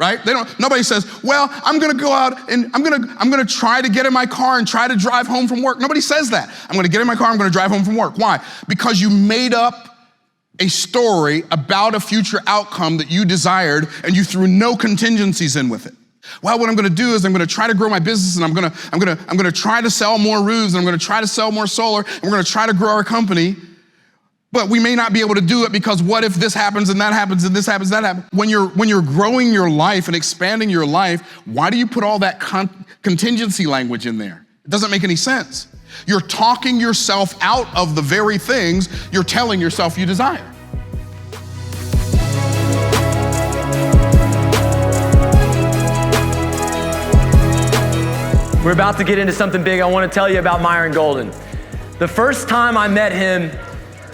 right? Nobody says, well, I'm gonna go out and I'm gonna try to get in my car and try to drive home from work. Nobody says that. I'm gonna get in my car, I'm gonna drive home from work. Why? Because you made up a story about a future outcome that you desired and you threw no contingencies in with it. Well, what I'm gonna do is I'm gonna try to grow my business and I'm gonna try to sell more roofs and I'm gonna try to sell more solar and we're gonna try to grow our company. But we may not be able to do it because what if this happens and that happens and this happens, that happens? When you're growing your life and expanding your life, why do you put all that contingency language in there? It doesn't make any sense. You're talking yourself out of the very things you're telling yourself you desire. We're about to get into something big. I want to tell you about Myron Golden. The first time I met him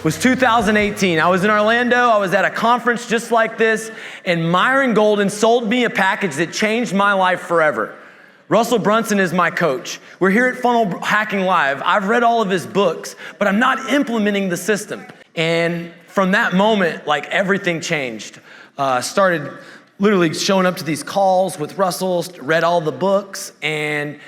was 2018. I was in Orlando. I was at a conference just like this, and Myron Golden sold me a package that changed my life forever. Russell Brunson is my coach. We're here at Funnel Hacking Live. I've read all of his books, but I'm not implementing the system. And from that moment, like everything changed. Started literally showing up to these calls with Russell, read all the books, and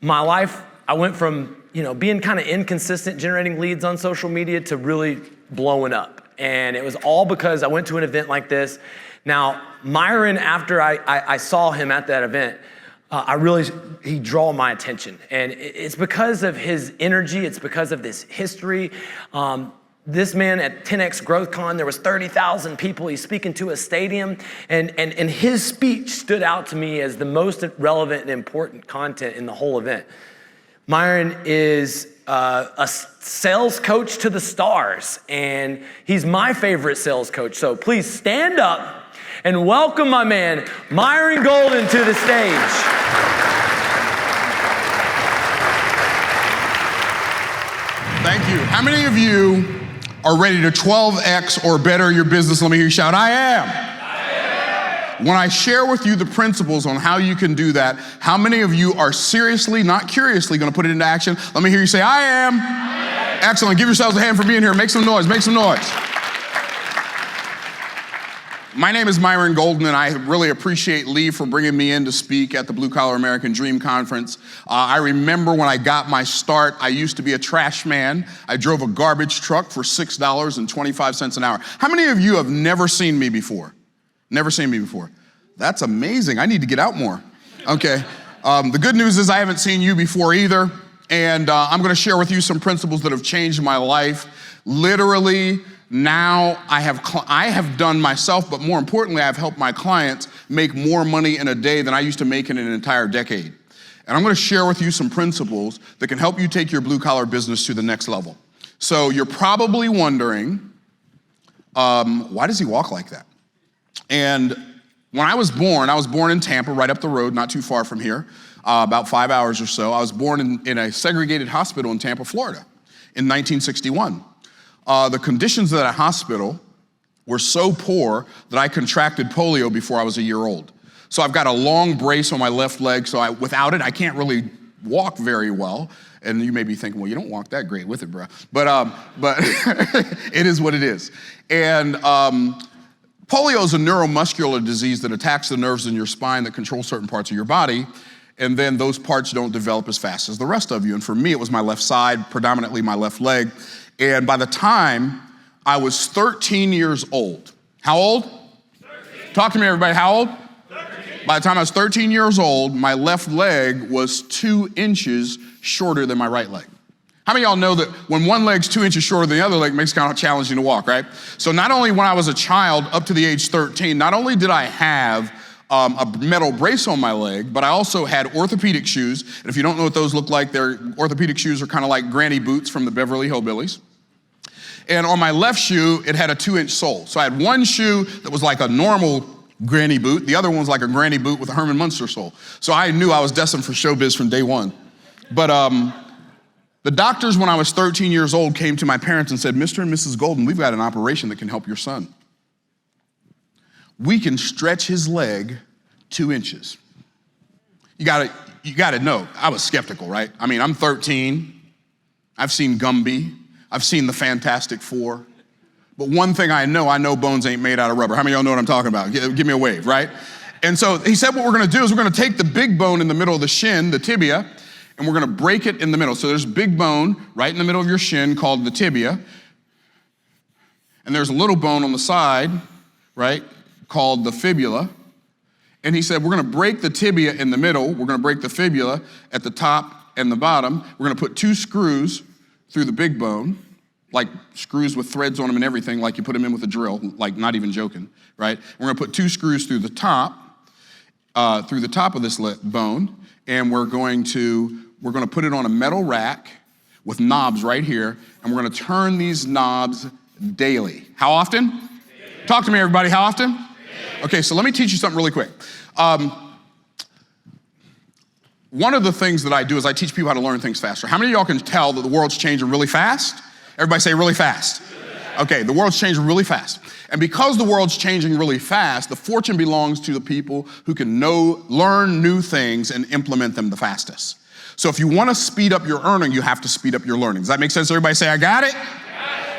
my life, I went from being kind of inconsistent, generating leads on social media to really blowing up. And it was all because I went to an event like this. Now, Myron, after I saw him at that event, I realized he drew my attention. And it's because of his energy, it's because of this history. This man at 10X GrowthCon, there was 30,000 people. He's speaking to a stadium. And his speech stood out to me as the most relevant and important content in the whole event. Myron is a sales coach to the stars, and he's my favorite sales coach. So please stand up and welcome my man, Myron Golden, to the stage. Thank you. How many of you are ready to 12X or better your business? Let me hear you shout, I am. When I share with you the principles on how you can do that, how many of you are seriously, not curiously, gonna put it into action? Let me hear you say, I am. Excellent. Give yourselves a hand for being here. Make some noise. Make some noise. My name is Myron Golden, and I really appreciate Lee for bringing me in to speak at the Blue Collar American Dream Conference. I remember when I got my start, I used to be a trash man. I drove a garbage truck for $6.25 an hour. How many of you have never seen me before? Never seen me before. That's amazing. I need to get out more. Okay. The good news is I haven't seen you before either. And I'm going to share with you some principles that have changed my life. Literally, now I have done myself, but more importantly, I've helped my clients make more money in a day than I used to make in an entire decade. And I'm going to share with you some principles that can help you take your blue collar business to the next level. So you're probably wondering, why does he walk like that? And when I was born in Tampa, right up the road, not too far from here, about 5 hours or so. I was born in a segregated hospital in Tampa, Florida in 1961. The conditions of that hospital were so poor that I contracted polio before I was a year old. So I've got a long brace on my left leg, so without it, I can't really walk very well. And you may be thinking, well, you don't walk that great with it, bro. But it is what it is. And polio is a neuromuscular disease that attacks the nerves in your spine that control certain parts of your body, and then those parts don't develop as fast as the rest of you. And for me, it was my left side, predominantly my left leg. And by the time I was 13 years old, how old? 13. Talk to me, everybody, how old? 13. By the time I was 13 years old, my left leg was 2 inches shorter than my right leg. How many of y'all know that when one leg's 2 inches shorter than the other leg, it makes it kind of challenging to walk, right? So not only when I was a child up to the age 13, not only did I have a metal brace on my leg, but I also had orthopedic shoes. And if you don't know what those look like, orthopedic shoes are kind of like granny boots from the Beverly Hillbillies. And on my left shoe, it had a 2-inch sole. So I had one shoe that was like a normal granny boot. The other one was like a granny boot with a Herman Munster sole. So I knew I was destined for showbiz from day one. But the doctors, when I was 13 years old, came to my parents and said, Mr. and Mrs. Golden, we've got an operation that can help your son. We can stretch his leg 2 inches. You gotta know, I was skeptical, right? I mean, I'm 13. I've seen Gumby. I've seen the Fantastic Four. But one thing I know bones ain't made out of rubber. How many of y'all know what I'm talking about? Give me a wave, right? And so he said what we're gonna do is we're gonna take the big bone in the middle of the shin, the tibia, and we're gonna break it in the middle. So there's a big bone right in the middle of your shin called the tibia. And there's a little bone on the side, right, called the fibula. And he said, we're gonna break the tibia in the middle, we're gonna break the fibula at the top and the bottom. We're gonna put 2 screws through the big bone, like screws with threads on them and everything, like you put them in with a drill, like not even joking, right? We're gonna put 2 screws through the top of this bone, and we're gonna put it on a metal rack with knobs right here, and we're gonna turn these knobs daily. How often? Daily. Talk to me, everybody, how often? Daily. Okay, so let me teach you something really quick. One of the things that I do is I teach people how to learn things faster. How many of y'all can tell that the world's changing really fast? Everybody say really fast. Okay, the world's changing really fast. And because the world's changing really fast, the fortune belongs to the people who can learn new things and implement them the fastest. So if you want to speed up your earning, you have to speed up your learning. Does that make sense? Everybody say, I got it?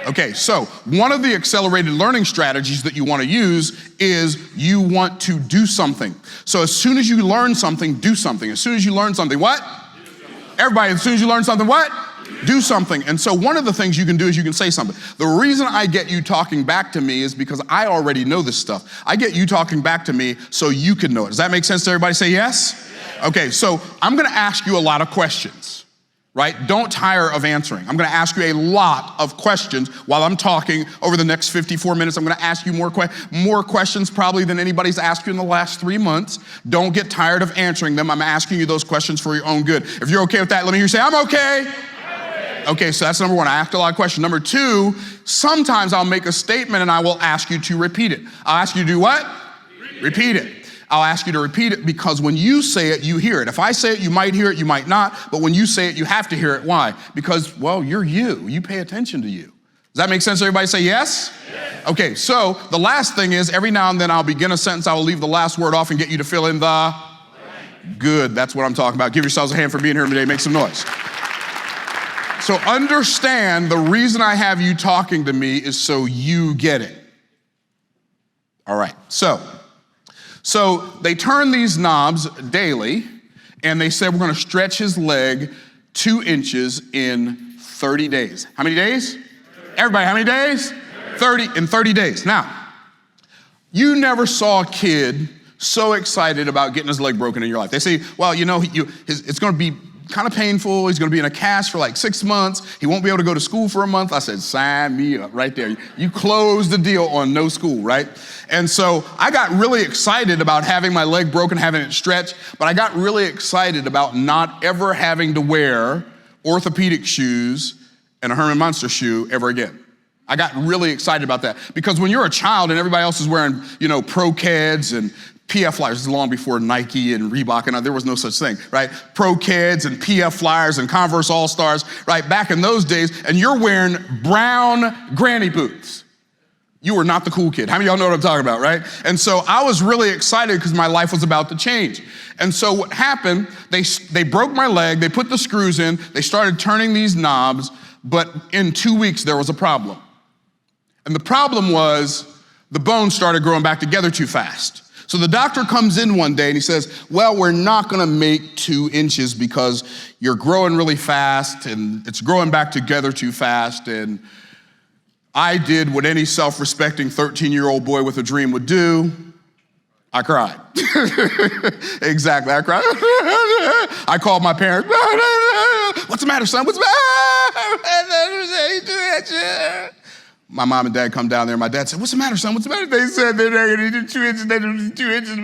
Okay, so one of the accelerated learning strategies that you want to use is you want to do something. So as soon as you learn something, do something. As soon as you learn something, what? Everybody, as soon as you learn something, what? Do something. And so one of the things you can do is you can say something. The reason I get you talking back to me is because I already know this stuff. I get you talking back to me so you can know it. Does that make sense to everybody? Say yes? Okay, so I'm gonna ask you a lot of questions, right? Don't tire of answering. I'm gonna ask you a lot of questions while I'm talking over the next 54 minutes. I'm gonna ask you more questions probably than anybody's asked you in the last 3 months. Don't get tired of answering them. I'm asking you those questions for your own good. If you're okay with that, let me hear you say, I'm okay. Okay, so that's number 1. I asked a lot of questions. Number 2, sometimes I'll make a statement and I will ask you to repeat it. I'll ask you to do what? Repeat it. I'll ask you to repeat it because when you say it, you hear it. If I say it, you might hear it, you might not. But when you say it, you have to hear it. Why? Because, well, you're you. You pay attention to you. Does that make sense? Everybody say yes? Yes. Okay, so the last thing is every now and then I'll begin a sentence, I will leave the last word off and get you to fill in the good. That's what I'm talking about. Give yourselves a hand for being here today. Make some noise. So understand the reason I have you talking to me is so you get it. All right, so they turn these knobs daily and they said we're gonna stretch his leg 2 inches in 30 days. How many days? 30. Everybody, how many days? 30 in 30 days. Now, you never saw a kid so excited about getting his leg broken in your life. They say, well, you know, it's gonna be kind of painful. He's gonna be in a cast for like 6 months. He won't be able to go to school for a month. I said, sign me up right there. You closed the deal on no school, right? And so I got really excited about having my leg broken, having it stretched, but I got really excited about not ever having to wear orthopedic shoes and a Herman Munster shoe ever again. I got really excited about that because when you're a child and everybody else is wearing, you know, Pro Keds and PF Flyers, this is long before Nike and Reebok, and there was no such thing, right? Pro Keds and PF Flyers and Converse All-Stars, right? Back in those days, and you're wearing brown granny boots. You were not the cool kid. How many of y'all know what I'm talking about, right? And so I was really excited because my life was about to change. And so what happened, they broke my leg, they put the screws in, they started turning these knobs, but in 2 weeks there was a problem. And the problem was the bones started growing back together too fast. So the doctor comes in one day and he says, well, we're not gonna make 2 inches because you're growing really fast and it's growing back together too fast. And I did what any self-respecting 13-year-old boy with a dream would do. I cried. Exactly, I cried. I called my parents. What's the matter, son? What's the matter? My mom and dad come down there. My dad said, what's the matter, son? What's the matter? They said they're going to do 2 inches, they're going to do 2 inches.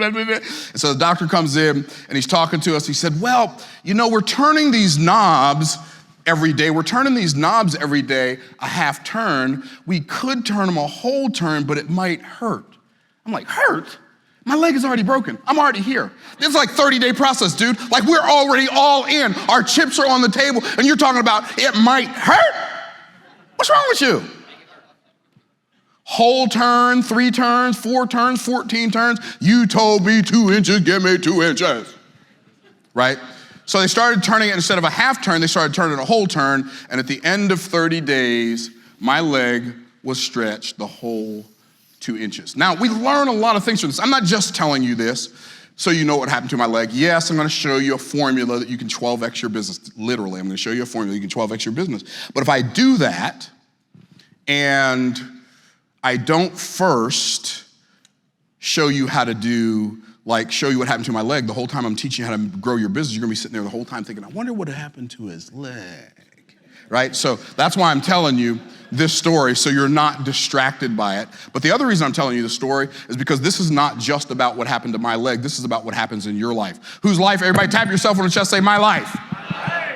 And so the doctor comes in and he's talking to us. He said, well, you know, we're turning these knobs every day. We're turning these knobs every day a half turn. We could turn them a whole turn, but it might hurt. I'm like, hurt? My leg is already broken. I'm already here. This is like 30-day process, dude. Like we're already all in. Our chips are on the table and you're talking about it might hurt? What's wrong with you? Whole turn, 3 turns, 4 turns, 14 turns. You told me 2 inches, give me 2 inches, right? So they started turning it instead of a half turn, they started turning a whole turn. And at the end of 30 days, my leg was stretched the whole 2 inches. Now, we learn a lot of things from this. I'm not just telling you this so you know what happened to my leg. Yes, I'm gonna show you a formula that you can 12x your business. Literally, I'm gonna show you a formula you can 12x your business. But if I do that and I don't first show you how to do, show you what happened to my leg, the whole time I'm teaching you how to grow your business, you're gonna be sitting there the whole time thinking, I wonder what happened to his leg, right? So that's why I'm telling you this story, so you're not distracted by it. But the other reason I'm telling you the story is because this is not just about what happened to my leg, this is about what happens in your life. Whose life? Everybody tap yourself on the chest, say, my life.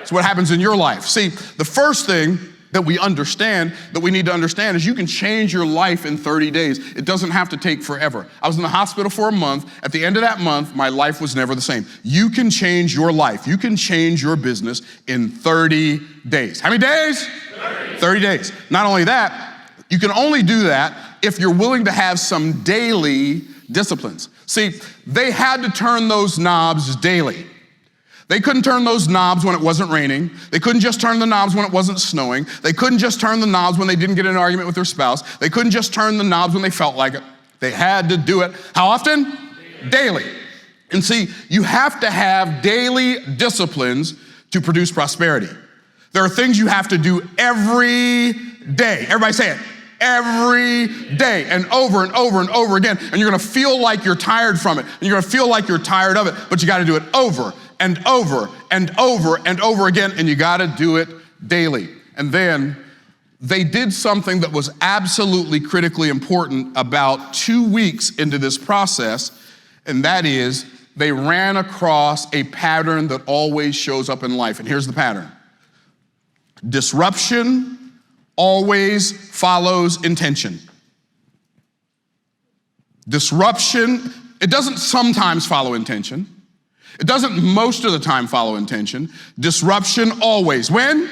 It's what happens in your life. See, the first thing that we need to understand is you can change your life in 30 days. It doesn't have to take forever. I was in the hospital for a month. At the end of that month, my life was never the same. You can change your life. You can change your business in 30 days. How many days? 30 days. Not only that, you can only do that if you're willing to have some daily disciplines. See, they had to turn those knobs daily. They couldn't turn those knobs when it wasn't raining. They couldn't just turn the knobs when it wasn't snowing. They couldn't just turn the knobs when they didn't get in an argument with their spouse. They couldn't just turn the knobs when they felt like it. They had to do it. How often? Daily. And see, you have to have daily disciplines to produce prosperity. There are things you have to do every day. Everybody say it. Every day and over and over and over again. And you're gonna feel like you're tired from it. And you're gonna feel like you're tired of it, but you gotta do it over and over and over and over again, and you gotta do it daily. And then they did something that was absolutely critically important about 2 weeks into this process, and that is they ran across a pattern that always shows up in life. And here's the pattern. Disruption always follows intention. Disruption, it doesn't sometimes follow intention. It doesn't most of the time follow intention. Disruption always. When?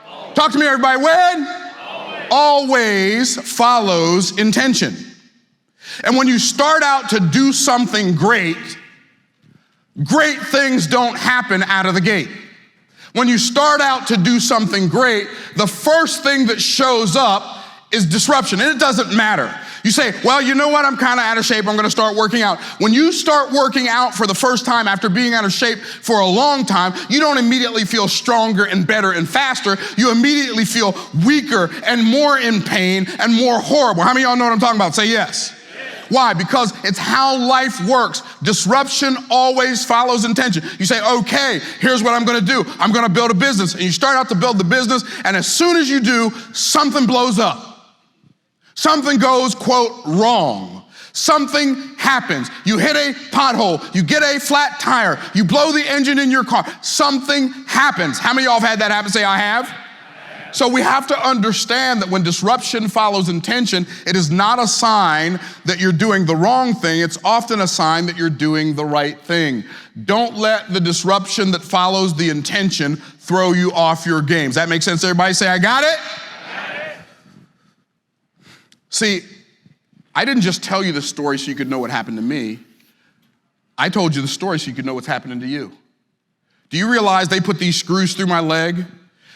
Always. Talk to me, everybody. When? Always follows intention. And when you start out to do something great, great things don't happen out of the gate. When you start out to do something great, the first thing that shows up is disruption, and it doesn't matter. You say, well, you know what? I'm kind of out of shape. I'm going to start working out. When you start working out for the first time after being out of shape for a long time, you don't immediately feel stronger and better and faster. You immediately feel weaker and more in pain and more horrible. How many of y'all know what I'm talking about? Say yes. Why? Because it's how life works. Disruption always follows intention. You say, okay, here's what I'm gonna do. I'm gonna build a business. And you start out to build the business, and as soon as you do, something blows up. Something goes, quote, wrong. Something happens. You hit a pothole, you get a flat tire, you blow the engine in your car. Something happens. How many of y'all have had that happen? Say, I have. So we have to understand that when disruption follows intention, it is not a sign that you're doing the wrong thing. It's often a sign that you're doing the right thing. Don't let the disruption that follows the intention throw you off your game. Does that make sense? Everybody say, I got it? See, I didn't just tell you the story so you could know what happened to me. I told you the story so you could know what's happening to you. Do you realize they put these screws through my leg?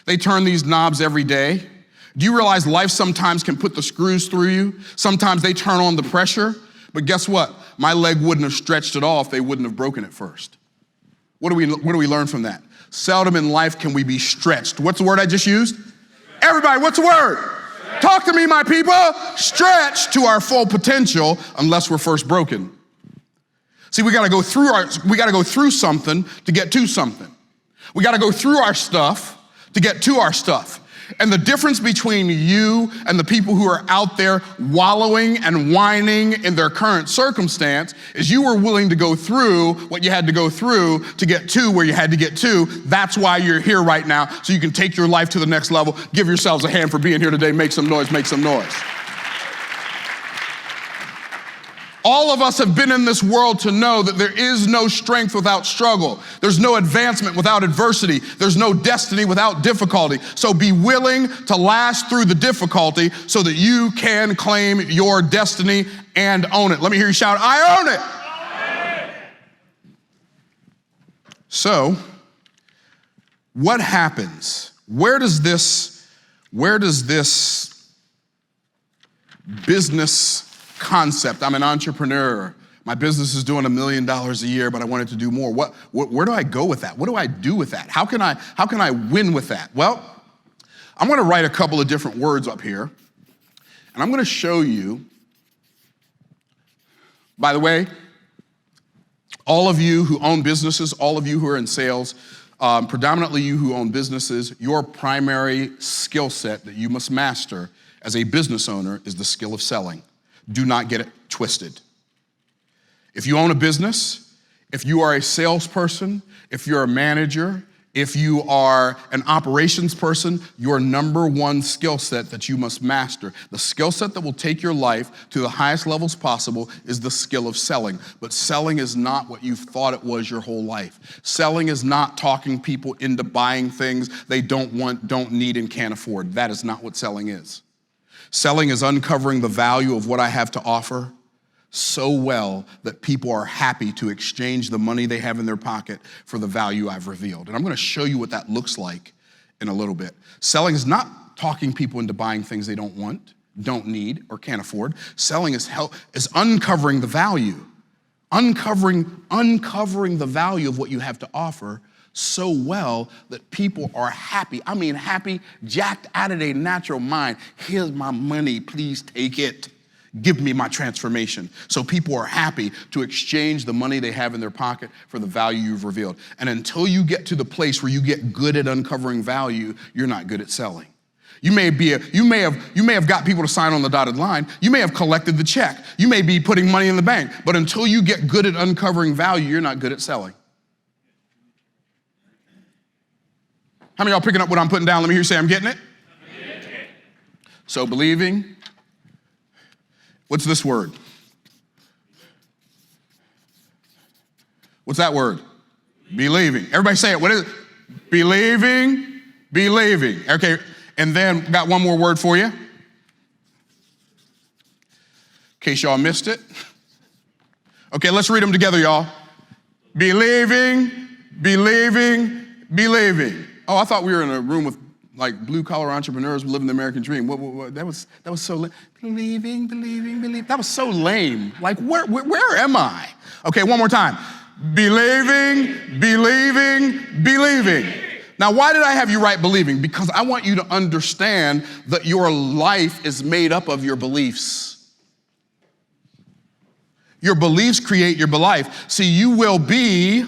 They turn these knobs every day. Do you realize life sometimes can put the screws through you? Sometimes they turn on the pressure. But guess what? My leg wouldn't have stretched at all if they wouldn't have broken it first. What do we learn from that? Seldom in life can we be stretched. What's the word I just used? Everybody, what's the word? Talk to me, my people. Stretch to our full potential unless we're first broken. See, we gotta go through something to get to something. We gotta go through our stuff to get to our stuff. And the difference between you and the people who are out there wallowing and whining in their current circumstance is you were willing to go through what you had to go through to get to where you had to get to. That's why you're here right now, so you can take your life to the next level. Give yourselves a hand for being here today. Make some noise, make some noise. All of us have been in this world to know that there is no strength without struggle. There's no advancement without adversity. There's no destiny without difficulty. So be willing to last through the difficulty so that you can claim your destiny and own it. Let me hear you shout, I own it. I own it. So, what happens? Where does this business concept. I'm an entrepreneur. My business is doing $1 million a year, but I wanted to do more. Where do I go with that? What do I do with that? How can I win with that? Well, I'm gonna write a couple of different words up here, and I'm gonna show you. By the way, all of you who own businesses, all of you who are in sales, predominantly you who own businesses, your primary skill set that you must master as a business owner is the skill of selling. Do not get it twisted. If you own a business, if you are a salesperson, if you're a manager, if you are an operations person, your number one skill set that you must master, the skill set that will take your life to the highest levels possible, is the skill of selling. But selling is not what you've thought it was your whole life. Selling is not talking people into buying things they don't want, don't need, and can't afford. That is not what selling is. Selling is uncovering the value of what I have to offer so well that people are happy to exchange the money they have in their pocket for the value I've revealed. And I'm gonna show you what that looks like in a little bit. Selling is not talking people into buying things they don't want, don't need, or can't afford. Selling is uncovering the value, uncovering the value of what you have to offer so well that people are happy. I mean happy, jacked out of their natural mind. Here's my money, please take it. Give me my transformation. So people are happy to exchange the money they have in their pocket for the value you've revealed. And until you get to the place where you get good at uncovering value, you're not good at selling. You may have got people to sign on the dotted line. You may have collected the check. You may be putting money in the bank. But until you get good at uncovering value, you're not good at selling. How many of y'all picking up what I'm putting down? Let me hear you say, I'm getting it. So believing. What's this word? What's that word? Believing. Everybody say it. What is it? Believing. Okay, and then got one more word for you. In case y'all missed it. Okay, let's read them together, y'all. Believing. Oh, I thought we were in a room with like blue-collar entrepreneurs living the American dream. That was so lame. Believing. That was so lame. Like, where am I? Okay, one more time. Believing. Now, why did I have you write believing? Because I want you to understand that your life is made up of your beliefs. Your beliefs create your life. See, you will be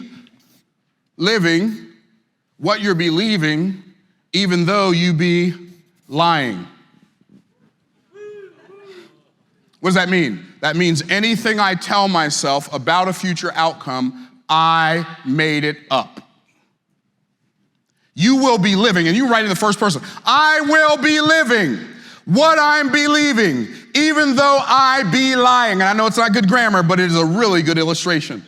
living what you're believing, even though you be lying. What does that mean? That means anything I tell myself about a future outcome, I made it up. You will be living, and you write in the first person, I will be living what I'm believing, even though I be lying. And I know it's not good grammar, but it is a really good illustration.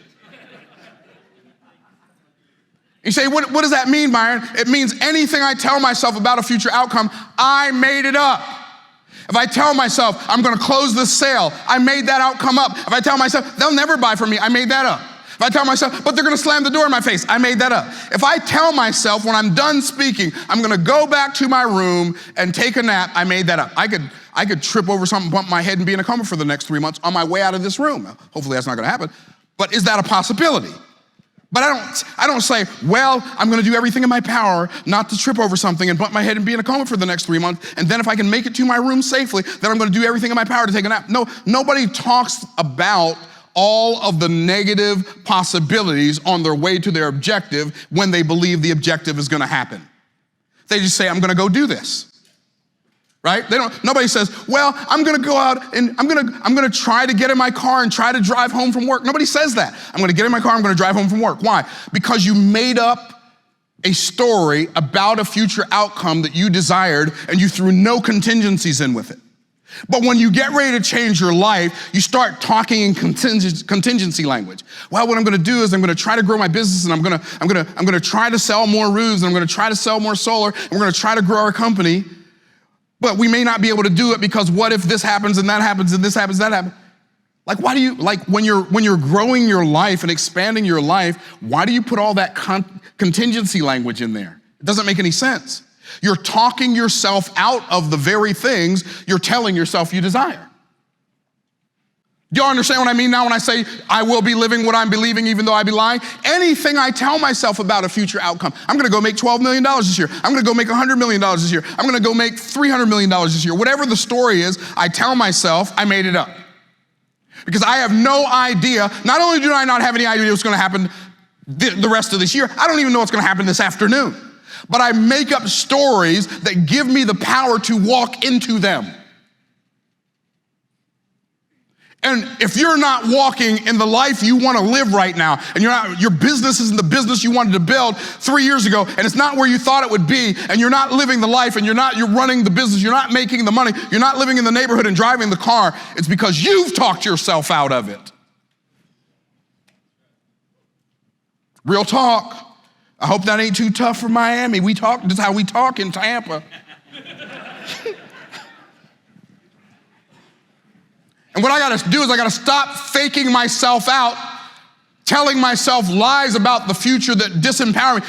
You say, what does that mean, Myron? It means anything I tell myself about a future outcome, I made it up. If I tell myself I'm gonna close this sale, I made that outcome up. If I tell myself they'll never buy from me, I made that up. If I tell myself, but they're gonna slam the door in my face, I made that up. If I tell myself when I'm done speaking, I'm gonna go back to my room and take a nap, I made that up. I could trip over something, bump my head, and be in a coma for the next 3 months on my way out of this room. Hopefully that's not gonna happen, but is that a possibility? But I don't say, well, I'm gonna do everything in my power not to trip over something and bump my head and be in a coma for the next 3 months, and then if I can make it to my room safely, then I'm gonna do everything in my power to take a nap. No, nobody talks about all of the negative possibilities on their way to their objective when they believe the objective is gonna happen. They just say, I'm gonna go do this. Right? Nobody says, well, I'm gonna go out and I'm gonna try to get in my car and try to drive home from work. Nobody says that. I'm gonna get in my car, I'm gonna drive home from work. Why? Because you made up a story about a future outcome that you desired and you threw no contingencies in with it. But when you get ready to change your life, you start talking in contingency language. Well, what I'm gonna do is I'm gonna try to grow my business and I'm gonna try to sell more roofs and I'm gonna try to sell more solar and we're gonna try to grow our company. But we may not be able to do it because what if this happens and that happens and this happens, that happens? Like, why do you, like when you're growing your life and expanding your life, why do you put all that contingency language in there? It doesn't make any sense. You're talking yourself out of the very things you're telling yourself you desire. Do you understand what I mean now when I say I will be living what I'm believing even though I be lying? Anything I tell myself about a future outcome, I'm gonna go make $12 million this year. I'm gonna go make $100 million this year. I'm gonna go make $300 million this year. Whatever the story is, I tell myself I made it up. Because I have no idea, not only do I not have any idea what's gonna happen the rest of this year, I don't even know what's gonna happen this afternoon. But I make up stories that give me the power to walk into them. And if you're not walking in the life you want to live right now, and your business isn't the business you wanted to build 3 years ago, and it's not where you thought it would be, and you're not living the life, and you're running the business, you're not making the money, you're not living in the neighborhood and driving the car, it's because you've talked yourself out of it. Real talk. I hope that ain't too tough for Miami. This is how we talk in Tampa. And what I gotta do is I gotta stop faking myself out, telling myself lies about the future that disempower me.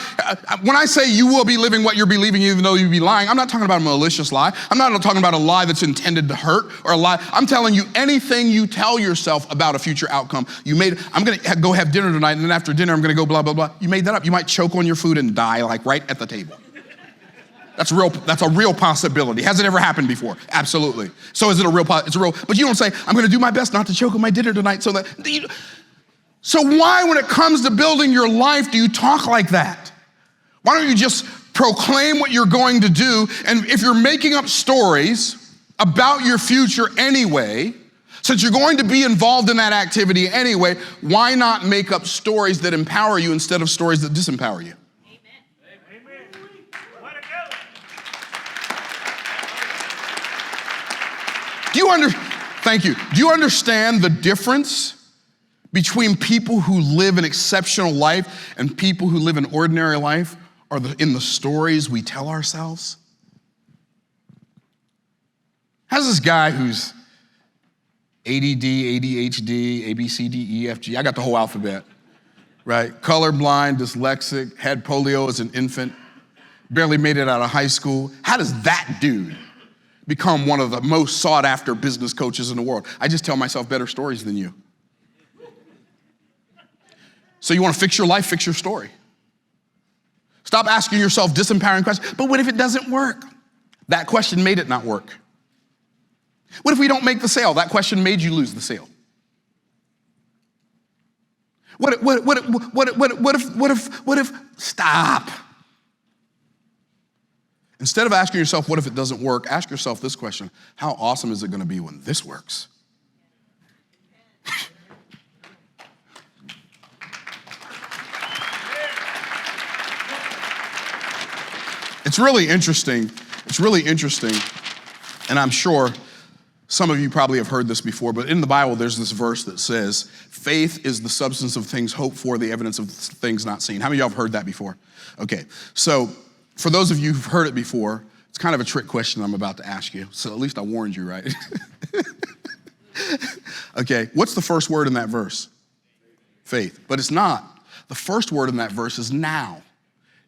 When I say you will be living what you're believing even though you be lying, I'm not talking about a malicious lie. I'm not talking about a lie that's intended to hurt or a lie. I'm telling you anything you tell yourself about a future outcome, I'm gonna go have dinner tonight and then after dinner I'm gonna go blah, blah, blah. You made that up. You might choke on your food and die like right at the table. That's a real possibility. Has it ever happened before? Absolutely. So is it but you don't say, I'm gonna do my best not to choke on my dinner tonight so why, when it comes to building your life, do you talk like that? Why don't you just proclaim what you're going to do? And if you're making up stories about your future anyway, since you're going to be involved in that activity anyway, why not make up stories that empower you instead of stories that disempower you? Thank you. Do you understand the difference between people who live an exceptional life and people who live an ordinary life are in the stories we tell ourselves? How's this guy who's ADD, ADHD, ABCDEFG, I got the whole alphabet, right? Colorblind, dyslexic, had polio as an infant, barely made it out of high school. How does that dude become one of the most sought after business coaches in the world? I just tell myself better stories than you. So you want to fix your life, fix your story. Stop asking yourself disempowering questions. But what if it doesn't work? That question made it not work. What if we don't make the sale? That question made you lose the sale. What if, stop. Instead of asking yourself, what if it doesn't work? Ask yourself this question: how awesome is it gonna be when this works? It's really interesting. And I'm sure some of you probably have heard this before, but in the Bible, there's this verse that says, faith is the substance of things hoped for, the evidence of things not seen. How many of y'all have heard that before? Okay, so for those of you who've heard it before, it's kind of a trick question I'm about to ask you, so at least I warned you, right? Okay, what's the first word in that verse? Faith, but it's not. The first word in that verse is now.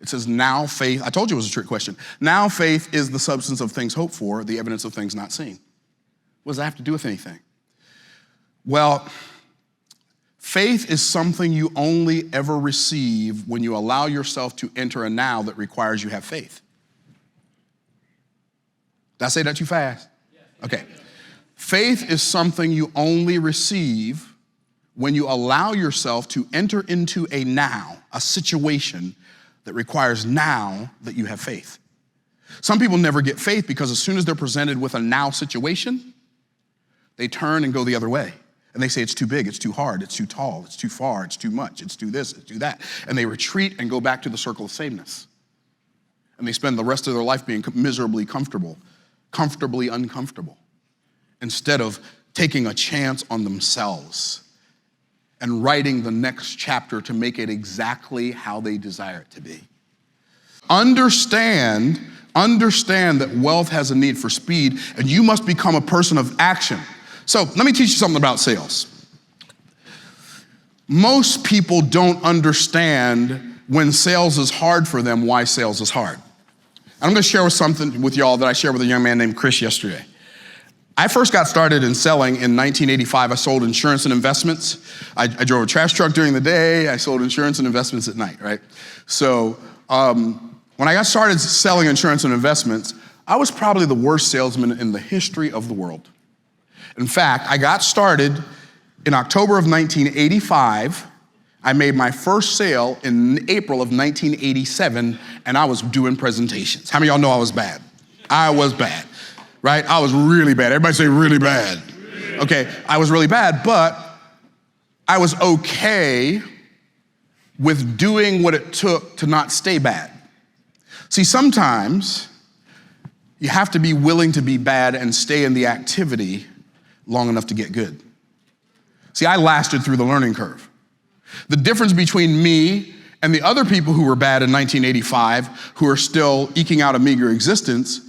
It says now faith, I told you it was a trick question. Now faith is the substance of things hoped for, the evidence of things not seen. What does that have to do with anything? Well, faith is something you only ever receive when you allow yourself to enter a now that requires you have faith. Did I say that too fast? Okay. Faith is something you only receive when you allow yourself to enter into a now, a situation that requires now that you have faith. Some people never get faith because as soon as they're presented with a now situation, they turn and go the other way. And they say it's too big, it's too hard, it's too tall, it's too far, it's too much, it's too this, it's too that. And they retreat and go back to the circle of sameness. And they spend the rest of their life being miserably comfortable, comfortably uncomfortable, instead of taking a chance on themselves and writing the next chapter to make it exactly how they desire it to be. Understand that wealth has a need for speed, and you must become a person of action. So let me teach you something about sales. Most people don't understand when sales is hard for them, why sales is hard. I'm gonna share something with y'all that I shared with a young man named Chris yesterday. I first got started in selling in 1985. I sold insurance and investments. I drove a trash truck during the day. I sold insurance and investments at night, right? So when I got started selling insurance and investments, I was probably the worst salesman in the history of the world. In fact, I got started in October of 1985. I made my first sale in April of 1987, and I was doing presentations. How many of y'all know I was bad? I was bad. Right? I was really bad. Everybody say really bad. Okay, I was really bad, but I was okay with doing what it took to not stay bad. See, sometimes you have to be willing to be bad and stay in the activity long enough to get good. See, I lasted through the learning curve. The difference between me and the other people who were bad in 1985, who are still eking out a meager existence,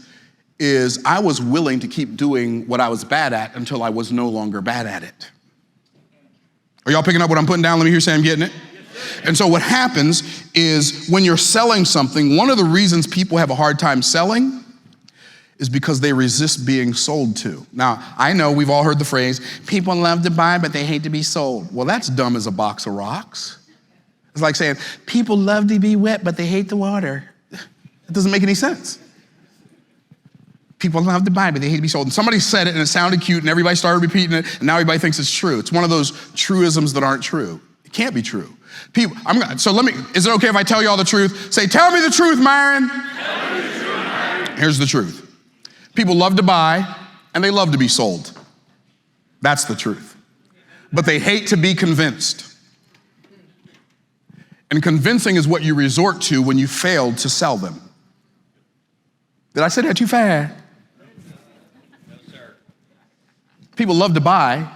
is I was willing to keep doing what I was bad at until I was no longer bad at it. Are y'all picking up what I'm putting down? Let me hear you say I'm getting it. And so what happens is when you're selling something, one of the reasons people have a hard time selling is because they resist being sold to. Now, I know we've all heard the phrase, people love to buy, but they hate to be sold. Well, that's dumb as a box of rocks. It's like saying, people love to be wet, but they hate the water. It doesn't make any sense. People love to buy, but they hate to be sold. And somebody said it and it sounded cute and everybody started repeating it and now everybody thinks it's true. It's one of those truisms that aren't true. It can't be true. Is it okay if I tell you all the truth? Say, tell me the truth, Myron. Tell me the truth, Myron. Here's the truth. People love to buy and they love to be sold. That's the truth. But they hate to be convinced. And convincing is what you resort to when you failed to sell them. Did I say that too fast? People love to buy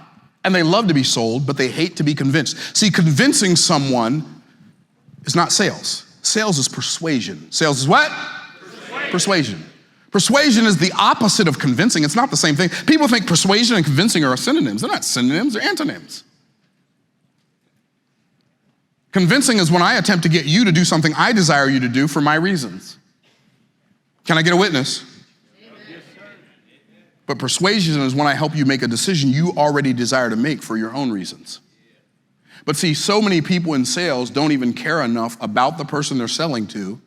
and they love to be sold, but they hate to be convinced. See, convincing someone is not sales. Sales is persuasion. Sales is what? Persuasion. Persuasion is the opposite of convincing. It's not the same thing. People think persuasion and convincing are synonyms. They're not synonyms, they're antonyms. Convincing is when I attempt to get you to do something I desire you to do for my reasons. Can I get a witness? But persuasion is when I help you make a decision you already desire to make for your own reasons. But see, so many people in sales don't even care enough about the person they're selling to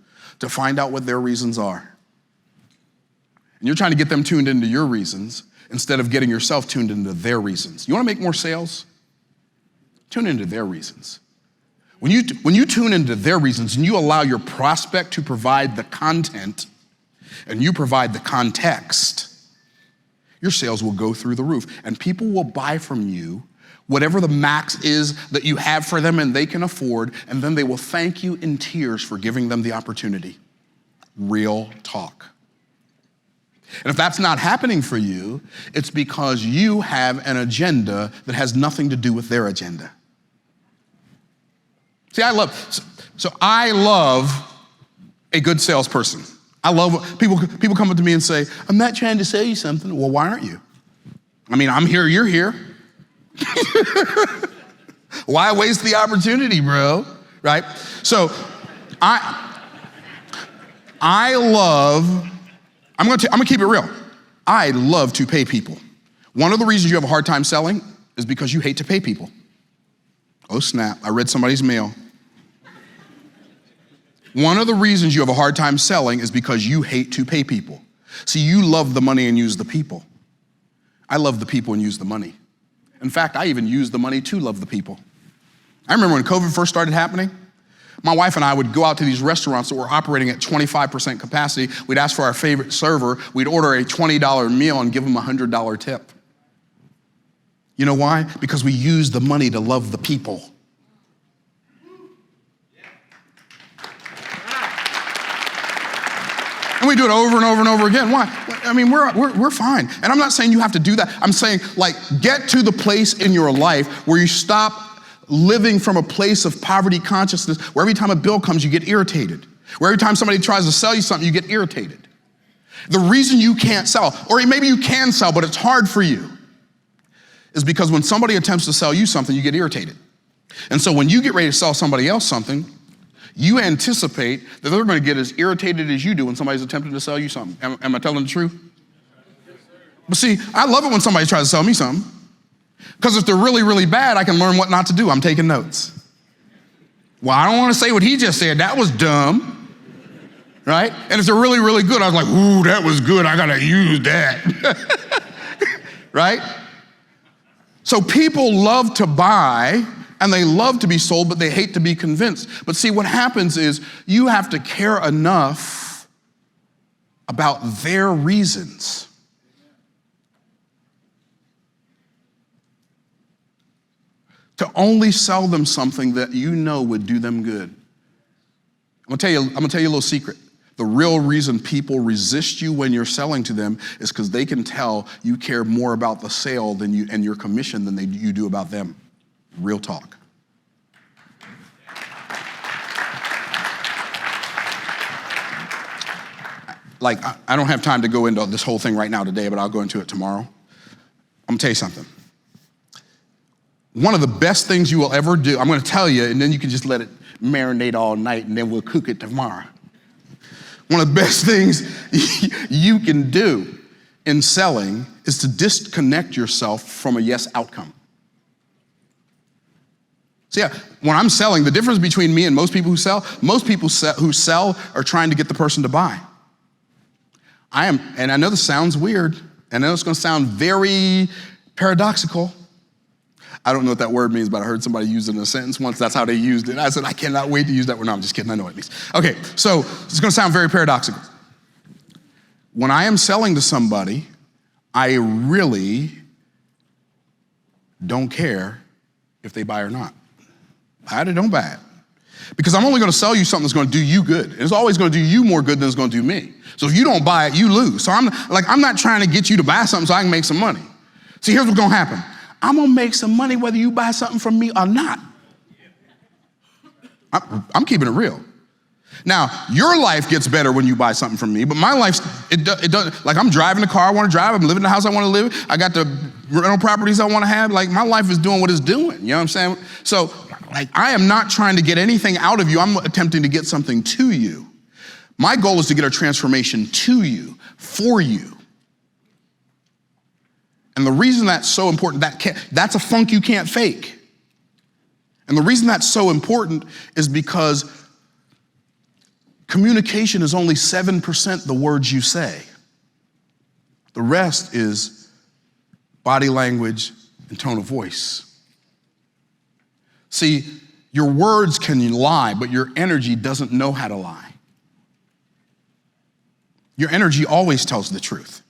find out what their reasons are. And you're trying to get them tuned into your reasons instead of getting yourself tuned into their reasons. You want to make more sales? Tune into their reasons. When you tune into their reasons and you allow your prospect to provide the content and you provide the context, your sales will go through the roof and people will buy from you whatever the max is that you have for them and they can afford, and then they will thank you in tears for giving them the opportunity. Real talk. And if that's not happening for you, it's because you have an agenda that has nothing to do with their agenda. See, I love a good salesperson. I love people come up to me and say, I'm not trying to sell you something. Well, why aren't you? I mean, I'm here, you're here. Why waste the opportunity, bro? Right? So I'm gonna keep it real. I love to pay people. One of the reasons you have a hard time selling is because you hate to pay people. Oh snap, I read somebody's mail. One of the reasons you have a hard time selling is because you hate to pay people. See, you love the money and use the people. I love the people and use the money. In fact, I even use the money to love the people. I remember when COVID first started happening, my wife and I would go out to these restaurants that were operating at 25% capacity. We'd ask for our favorite server. We'd order a $20 meal and give them a $100 tip. You know why? Because we use the money to love the people. And we do it over and over and over again. Why? I mean, we're fine. And I'm not saying you have to do that. I'm saying, like, get to the place in your life where you stop living from a place of poverty consciousness, where every time a bill comes, you get irritated. Where every time somebody tries to sell you something, you get irritated. The reason you can't sell, or maybe you can sell, but it's hard for you, is because when somebody attempts to sell you something, you get irritated. And so when you get ready to sell somebody else something, you anticipate that they're going to get as irritated as you do when somebody's attempting to sell you something. Am I telling the truth? But see, I love it when somebody tries to sell me something. Because if they're really, really bad, I can learn what not to do. I'm taking notes. Well, I don't want to say what he just said. That was dumb, right? And if they're really, really good, I was like, ooh, that was good. I got to use that, right? So people love to buy and they love to be sold, but they hate to be convinced. But see, what happens is you have to care enough about their reasons to only sell them something that you know would do them good. I'm gonna tell you a little secret. The real reason people resist you when you're selling to them is because they can tell you care more about the sale than you and your commission than you do about them. Real talk. Like, I don't have time to go into this whole thing right now today, but I'll go into it tomorrow. I'm gonna tell you something. One of the best things you will ever do, I'm gonna tell you, and then you can just let it marinate all night, and then we'll cook it tomorrow. One of the best things you can do in selling is to disconnect yourself from a yes outcome. So yeah, when I'm selling, the difference between me and most people who sell are trying to get the person to buy. And I know this sounds weird, and I know it's gonna sound very paradoxical. I don't know what that word means, but I heard somebody use it in a sentence once. That's how they used it. I said, I cannot wait to use that word. No, I'm just kidding. I know what it means. Okay, so it's going to sound very paradoxical. When I am selling to somebody, I really don't care if they buy or not. Buy it or don't buy it. Because I'm only going to sell you something that's going to do you good. And it's always going to do you more good than it's going to do me. So if you don't buy it, you lose. So I'm not trying to get you to buy something so I can make some money. See, here's what's going to happen. I'm gonna make some money whether you buy something from me or not. I'm keeping it real. Now, your life gets better when you buy something from me, but my life, it doesn't, like I'm driving the car I wanna drive, I'm living in the house I wanna live, I got the rental properties I wanna have, like my life is doing what it's doing, you know what I'm saying? So, like I am not trying to get anything out of you, I'm attempting to get something to you. My goal is to get a transformation to you, for you. And the reason that's so important, that's a funk you can't fake. And the reason that's so important is because communication is only 7% the words you say. The rest is body language and tone of voice. See, your words can lie, but your energy doesn't know how to lie. Your energy always tells the truth.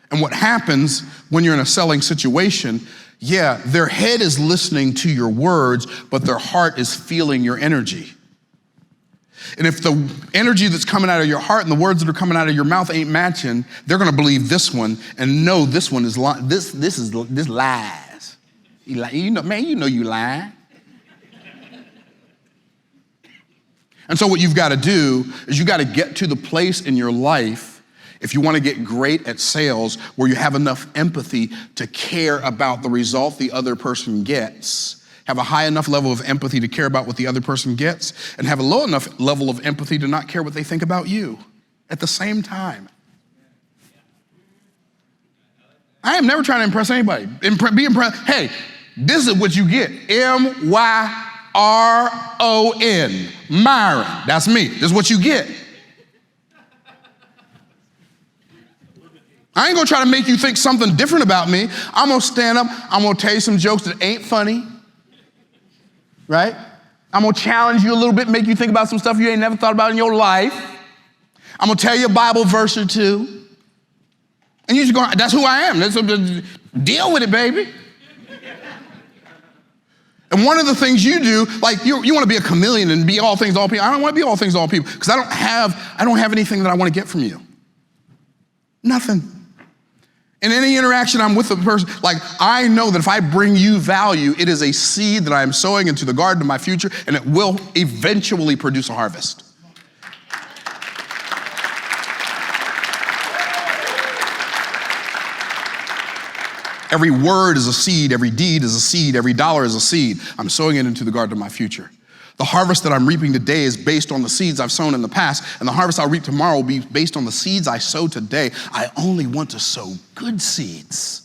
And what happens when you're in a selling situation, yeah, their head is listening to your words, but their heart is feeling your energy. And if the energy that's coming out of your heart and the words that are coming out of your mouth ain't matching, they're gonna believe this one and know this one is this lies. You know you lying. And so what you've got to do is you got to get to the place in your life, if you want to get great at sales, where you have enough empathy to care about the result the other person gets, have a high enough level of empathy to care about what the other person gets, and have a low enough level of empathy to not care what they think about you at the same time. I am never trying to impress anybody. Be impressed. Hey, this is what you get. M-Y-R-O-N, Myron. That's me. This is what you get. I ain't gonna try to make you think something different about me. I'm gonna stand up, I'm gonna tell you some jokes that ain't funny, right? I'm gonna challenge you a little bit, make you think about some stuff you ain't never thought about in your life. I'm gonna tell you a Bible verse or two. And you're just going, that's who I am. Deal with it, baby. And one of the things you do, like you want to be a chameleon and be all things to all people. I don't want to be all things to all people because I don't have anything that I want to get from you. Nothing. In any interaction I'm with a person, like I know that if I bring you value, it is a seed that I am sowing into the garden of my future, and it will eventually produce a harvest. Every word is a seed, every deed is a seed, every dollar is a seed. I'm sowing it into the garden of my future. The harvest that I'm reaping today is based on the seeds I've sown in the past, and the harvest I'll reap tomorrow will be based on the seeds I sow today. I only want to sow good seeds.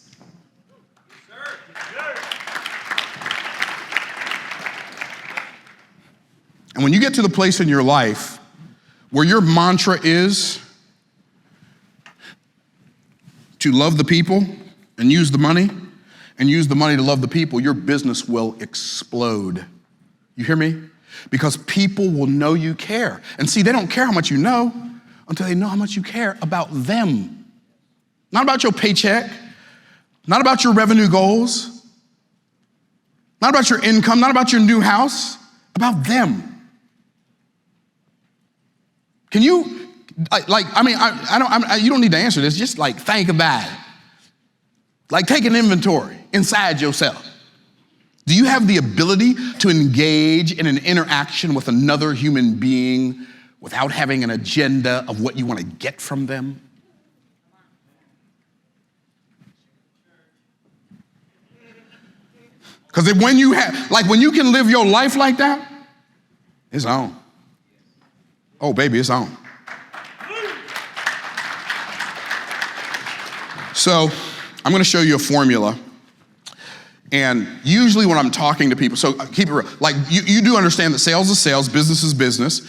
And when you get to the place in your life where your mantra is to love the people and use the money to love the people, your business will explode. You hear me? Because people will know you care. And see, they don't care how much you know until they know how much you care about them. Not about your paycheck, not about your revenue goals, not about your income, not about your new house, about them. Can you, you don't need to answer this, just like think about it. Like take an inventory inside yourself. Do you have the ability to engage in an interaction with another human being without having an agenda of what you want to get from them? Because when you can live your life like that, it's on. Oh, baby, it's on. So I'm going to show you a formula. And usually when I'm talking to people, so keep it real, like you do understand that sales is sales, business is business.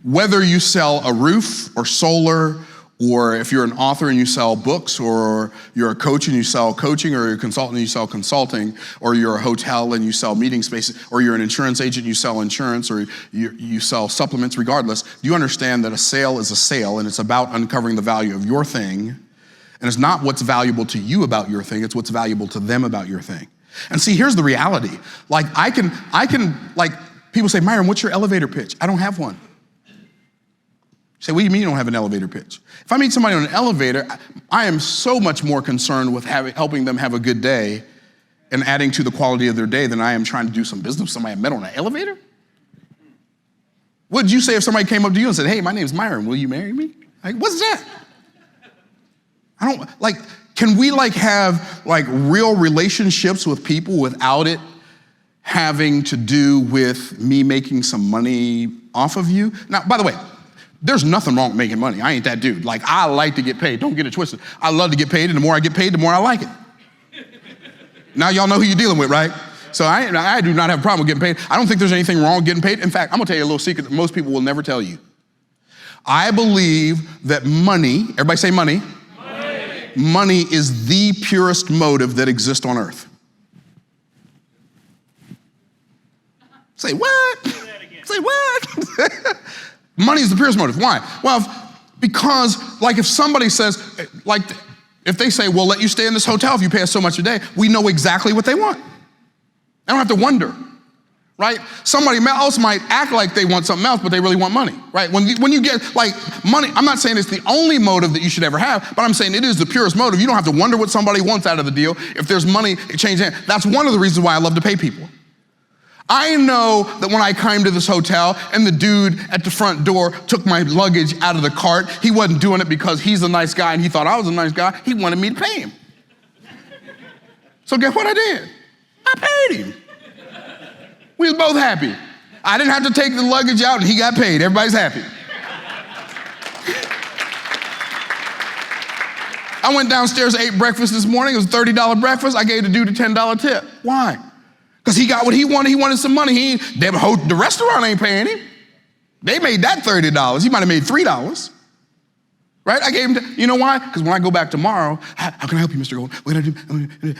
Whether you sell a roof or solar, or if you're an author and you sell books, or you're a coach and you sell coaching, or you're a consultant and you sell consulting, or you're a hotel and you sell meeting spaces, or you're an insurance agent and you sell insurance, or you sell supplements, regardless, you understand that a sale is a sale, and it's about uncovering the value of your thing. And it's not what's valuable to you about your thing, it's what's valuable to them about your thing. And see, here's the reality. Like I can, people say, Myron, what's your elevator pitch? I don't have one. You say, what do you mean you don't have an elevator pitch? If I meet somebody on an elevator, I am so much more concerned with helping them have a good day and adding to the quality of their day than I am trying to do some business with somebody I met on an elevator. What would you say if somebody came up to you and said, hey, my name's Myron, will you marry me? Like, what's that? Can we have real relationships with people without it having to do with me making some money off of you? Now, by the way, there's nothing wrong with making money. I ain't that dude. I like to get paid. Don't get it twisted. I love to get paid, and the more I get paid, the more I like it. Now y'all know who you're dealing with, right? So I do not have a problem with getting paid. I don't think there's anything wrong with getting paid. In fact, I'm gonna tell you a little secret that most people will never tell you. I believe that money, everybody say money. Money is the purest motive that exists on earth. Say what? Say what? Money is the purest motive. Why? Well, because if somebody says, if they say, we'll let you stay in this hotel if you pay us so much a day, we know exactly what they want. I don't have to wonder, right? Somebody else might act like they want something else, but they really want money, right? When you get money, I'm not saying it's the only motive that you should ever have, but I'm saying it is the purest motive. You don't have to wonder what somebody wants out of the deal. If there's money, it changes hands. That's one of the reasons why I love to pay people. I know that when I came to this hotel and the dude at the front door took my luggage out of the cart, he wasn't doing it because he's a nice guy and he thought I was a nice guy. He wanted me to pay him. So guess what I did? I paid him. We was both happy. I didn't have to take the luggage out and he got paid. Everybody's happy. I went downstairs, ate breakfast this morning. It was a $30 breakfast. I gave the dude a $10 tip. Why? Because he got what he wanted. He wanted some money. The restaurant ain't paying him. They made that $30. He might have made $3. Right? I gave him, you know why? Because when I go back tomorrow, how can I help you, Mr. Gold? What can I do?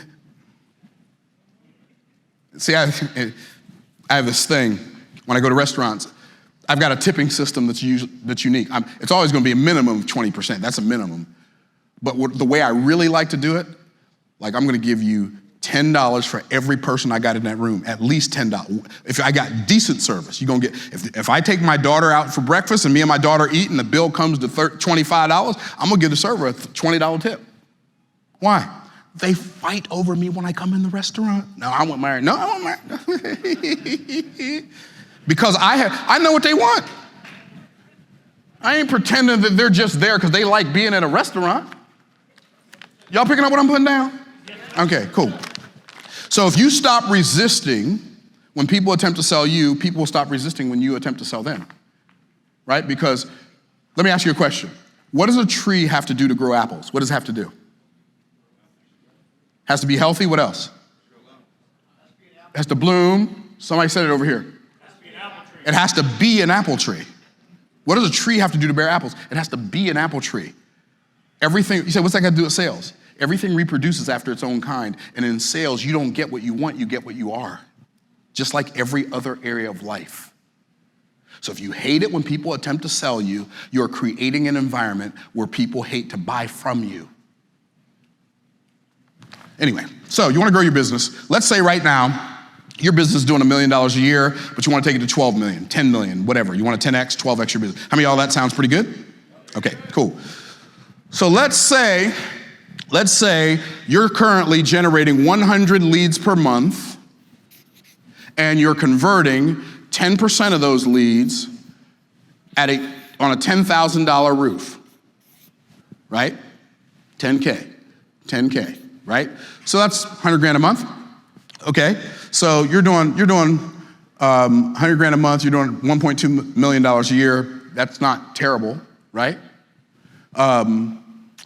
See, I have this thing when I go to restaurants. I've got a tipping system that's unique. It's always going to be a minimum of 20%. That's a minimum. But the way I really like to do it, I'm going to give you $10 for every person I got in that room, at least $10. If I got decent service, you're gonna get, if I take my daughter out for breakfast and me and my daughter eat and the bill comes to $25, I'm gonna give the server a $20 tip. Why? They fight over me when I come in the restaurant. No, I want Myron. No, I want Myron. Because I know what they want. I ain't pretending that they're just there because they like being at a restaurant. Y'all picking up what I'm putting down? Okay, cool. So if you stop resisting When people attempt to sell you, people will stop resisting when you attempt to sell them, right? Because, let me ask you a question. What does a tree have to do to grow apples? What does it have to do? Has to be healthy, what else? It has to bloom. Somebody said it over here. It has to be an apple tree. What does a tree have to do to bear apples? It has to be an apple tree. Everything, you say, what's that got to do with sales? Everything reproduces after its own kind. And in sales, you don't get what you want, you get what you are. Just like every other area of life. So if you hate it when people attempt to sell you, you're creating an environment where people hate to buy from you. Anyway, so you want to grow your business. Let's say right now, your business is doing $1 million a year, but you want to take it to 12 million, 10 million, whatever. You want to 10x, 12x your business. How many of y'all that sounds pretty good? Okay, cool. So let's say you're currently generating 100 leads per month, and you're converting 10% of those leads on a $10,000 roof, right? 10K, right? So that's 100 grand a month. Okay, so you're doing 100 grand a month, you're doing $1.2 million a year. That's not terrible, right?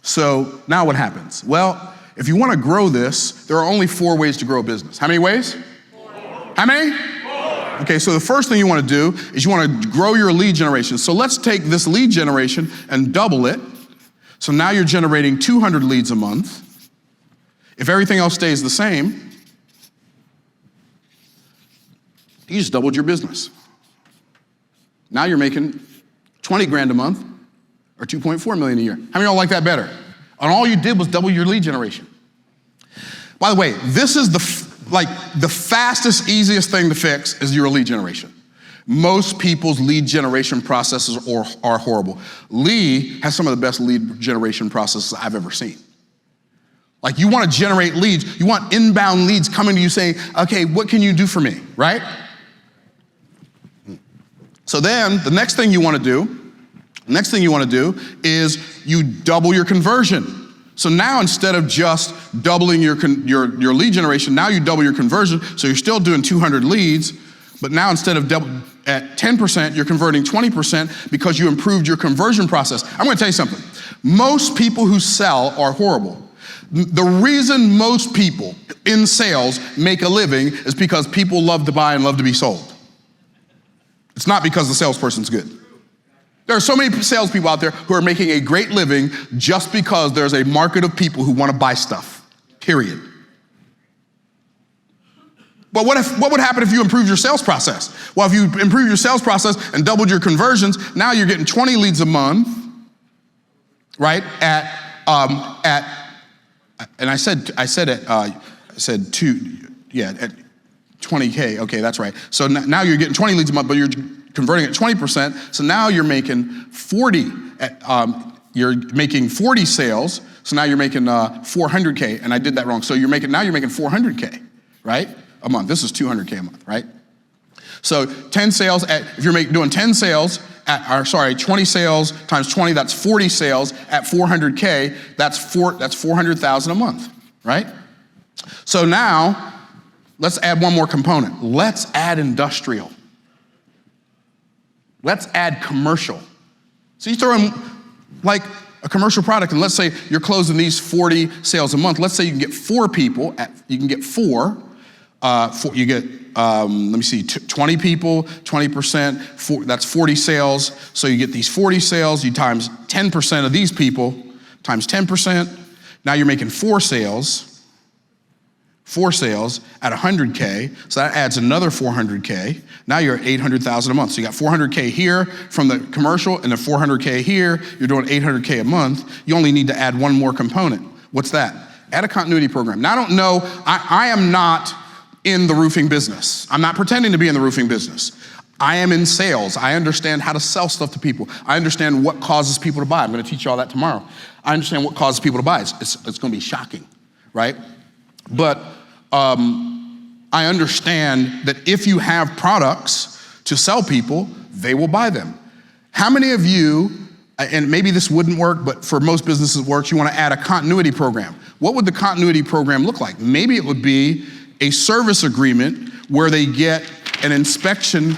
So now what happens? Well, if you want to grow this, there are only 4 ways to grow a business. How many ways? 4. How many? 4. Okay, so the first thing you want to do is you want to grow your lead generation. So let's take this lead generation and double it. So now you're generating 200 leads a month. If everything else stays the same, you just doubled your business. Now you're making 20 grand a month or 2.4 million a year. How many of y'all like that better? And all you did was double your lead generation. By the way, this is the fastest, easiest thing to fix is your lead generation. Most people's lead generation processes are horrible. Lee has some of the best lead generation processes I've ever seen. Like you want to generate leads, you want inbound leads coming to you saying, okay, what can you do for me, right? So then the next thing you want to do is you double your conversion. So now instead of just doubling your lead generation, now you double your conversion. So you're still doing 200 leads, but now instead of at 10%, you're converting 20% because you improved your conversion process. I'm going to tell you something. Most people who sell are horrible. The reason most people in sales make a living is because people love to buy and love to be sold. It's not because the salesperson's good. There are so many salespeople out there who are making a great living just because there's a market of people who want to buy stuff, period. But what would happen if you improved your sales process? Well, if you improved your sales process and doubled your conversions, now you're getting 20 leads a month, right? At 20K, okay, that's right. So now you're getting 20 leads a month, but you're converting at 20%. So now you're making 40, you're making 40 sales. So now you're making 400K, and I did that wrong. So now you're making 400K, right? A month. This is 200K a month, right? So 10 sales if you're doing 10 sales 20 sales times 20, that's 40 sales at 400K, that's 400,000 a month, right? So now, let's add one more component. Let's add industrial. Let's add commercial. So you throw in like a commercial product, and let's say you're closing these 40 sales a month. Let's say you can get 4 people, you can get 4, you get, 20 people, 20%, that's 40 sales. So you get these 40 sales, you times 10% of these people, times 10%. Now you're making 4 sales at 100K, so that adds another 400K. Now you're at 800,000 a month. So you got 400K here from the commercial and then 400K here, you're doing 800K a month. You only need to add one more component. What's that? Add a continuity program. Now I don't know, I am not in the roofing business. I'm not pretending to be in the roofing business. I am in sales. I understand how to sell stuff to people. I understand what causes people to buy. I'm gonna teach you all that tomorrow. I understand what causes people to buy. It's gonna be shocking, right? But I understand that if you have products to sell people, they will buy them. How many of you, and maybe this wouldn't work, but for most businesses it works, you wanna add a continuity program. What would the continuity program look like? Maybe it would be a service agreement where they get an inspection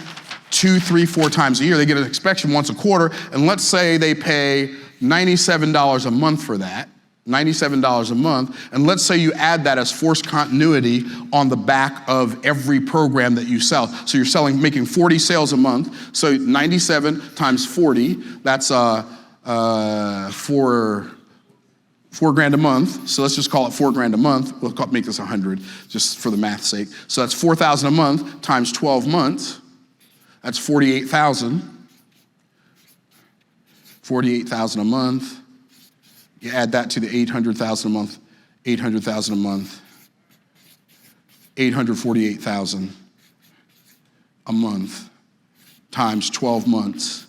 2, 3, 4 times a year. They get an inspection once a quarter, and let's say they pay $97 a month for that, $97 a month, and let's say you add that as forced continuity on the back of every program that you sell. So you're making 40 sales a month, so 97 times 40, that's $4 grand a month. So let's just call it $4 grand a month. We'll make this 100 just for the math's sake. So that's 4,000 a month times 12 months. That's 48,000. 48,000 a month. You add that to the 800,000 a month. 800,000 a month. 848,000 a month times 12 months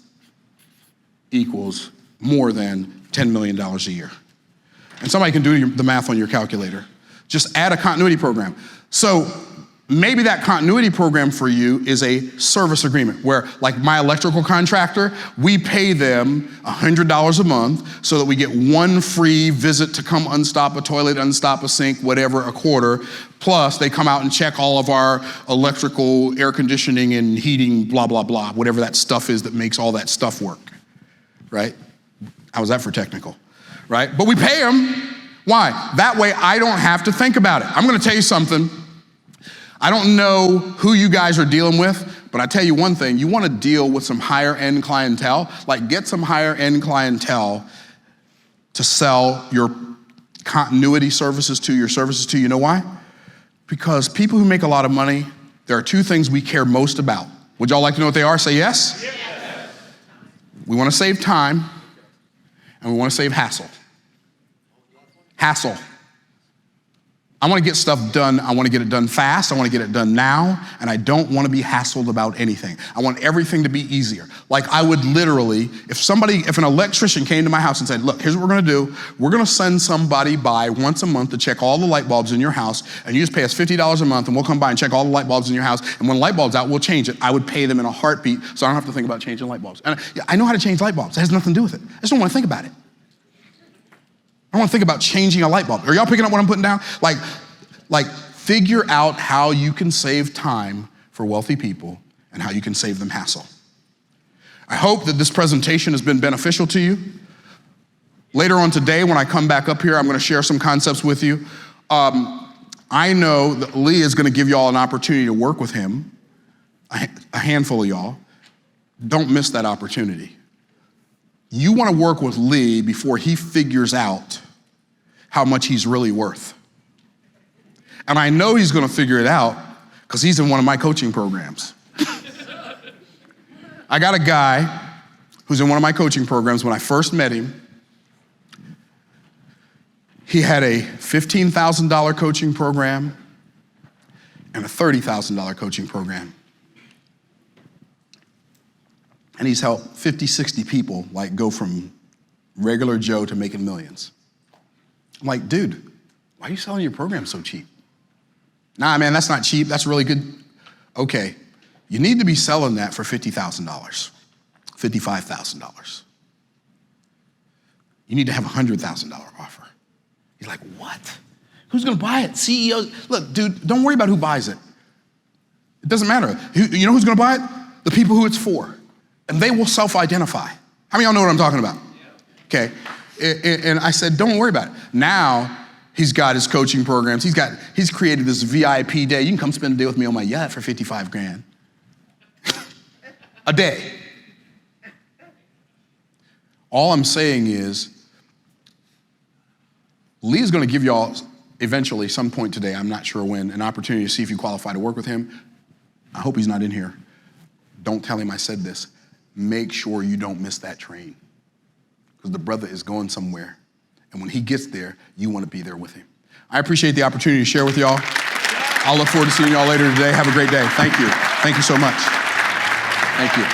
equals more than $10 million a year. And somebody can do the math on your calculator. Just add a continuity program. So maybe that continuity program for you is a service agreement where, like my electrical contractor, we pay them $100 a month so that we get one free visit to come unstop a toilet, unstop a sink, whatever, a quarter. Plus they come out and check all of our electrical, air conditioning and heating, blah, blah, blah, whatever that stuff is that makes all that stuff work, right? How was that for technical? Right? But we pay them. Why? That way I don't have to think about it. I'm gonna tell you something. I don't know who you guys are dealing with, but I tell you one thing, you wanna deal with some higher end clientele, like get some higher end clientele to sell your continuity services to, your services to. You know why? Because people who make a lot of money, there are 2 things we care most about. Would y'all like to know what they are? Say yes? Yes. We wanna save time and we wanna save hassle. Hassle. I wanna get stuff done. I wanna get it done fast. I wanna get it done now. And I don't wanna be hassled about anything. I want everything to be easier. Like I would literally, if an electrician came to my house and said, look, here's what we're gonna do. We're gonna send somebody by once a month to check all the light bulbs in your house. And you just pay us $50 a month and we'll come by and check all the light bulbs in your house. And when the light bulb's out, we'll change it. I would pay them in a heartbeat so I don't have to think about changing light bulbs. And I know how to change light bulbs. It has nothing to do with it. I just don't wanna think about it. I don't wanna think about changing a light bulb. Are y'all picking up what I'm putting down? Like figure out how you can save time for wealthy people and how you can save them hassle. I hope that this presentation has been beneficial to you. Later on today, when I come back up here, I'm gonna share some concepts with you. I know that Lee is gonna give y'all an opportunity to work with him, a handful of y'all. Don't miss that opportunity. You wanna work with Lee before he figures out how much he's really worth. And I know he's gonna figure it out because he's in one of my coaching programs. I got a guy who's in one of my coaching programs. When I first met him, he had a $15,000 coaching program and a $30,000 coaching program. And he's helped 50, 60 people like go from regular Joe to making millions. I'm like, dude, why are you selling your program so cheap? Nah, man, that's not cheap. That's really good. Okay, you need to be selling that for $50,000, $55,000. You need to have a $100,000 offer. You're like, what? Who's gonna buy it? CEOs? Look, dude, don't worry about who buys it. It doesn't matter. You know who's gonna buy it? The people who it's for. And they will self-identify. How many of y'all know what I'm talking about? Okay, and I said, don't worry about it. Now, he's got his coaching programs. He's created this VIP day. You can come spend a day with me on my yacht for 55 grand. A day. All I'm saying is, Lee's gonna give y'all eventually, some point today, I'm not sure when, an opportunity to see if you qualify to work with him. I hope he's not in here. Don't tell him I said this. Make sure you don't miss that train because the brother is going somewhere. And when he gets there, you want to be there with him. I appreciate the opportunity to share with y'all. I'll look forward to seeing y'all later today. Have a great day. Thank you. Thank you so much. Thank you.